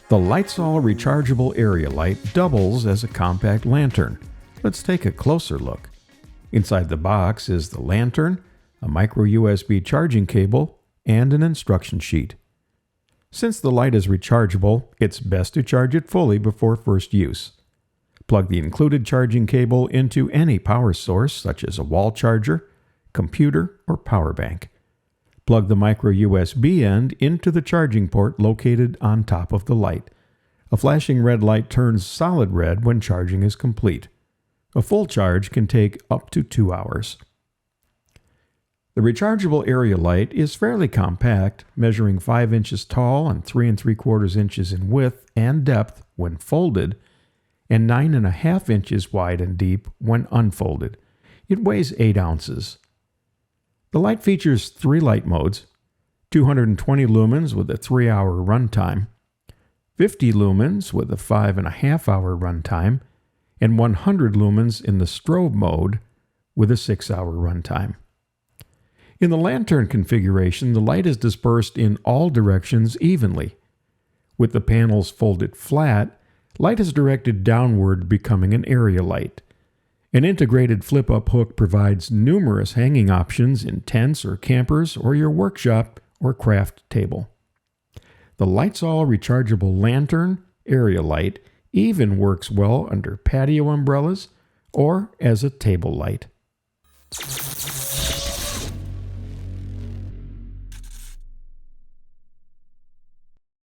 The LitezAll Rechargeable area light doubles as a compact lantern. Let's take a closer look. Inside the box is the lantern, a micro USB charging cable, and an instruction sheet. Since the light is rechargeable, it's best to charge it fully before first use. Plug the included charging cable into any power source such as a wall charger, computer, or power bank. Plug the micro USB end into the charging port located on top of the light. A flashing red light turns solid red when charging is complete. A full charge can take up to 2 hours. The rechargeable area light is fairly compact, measuring 5 inches tall and 3 3/4 inches in width and depth when folded, and 9 1/2 inches wide and deep when unfolded. It weighs 8 ounces. The light features 3 light modes: 220 lumens with a 3-hour runtime, 50 lumens with a 5.5-hour runtime, and 100 lumens in the strobe mode with a 6-hour runtime. In the lantern configuration, the light is dispersed in all directions evenly. With the panels folded flat, light is directed downward, becoming an area light. An integrated flip-up hook provides numerous hanging options in tents or campers or your workshop or craft table. The LitezAll Rechargeable Lantern area light even works well under patio umbrellas or as a table light.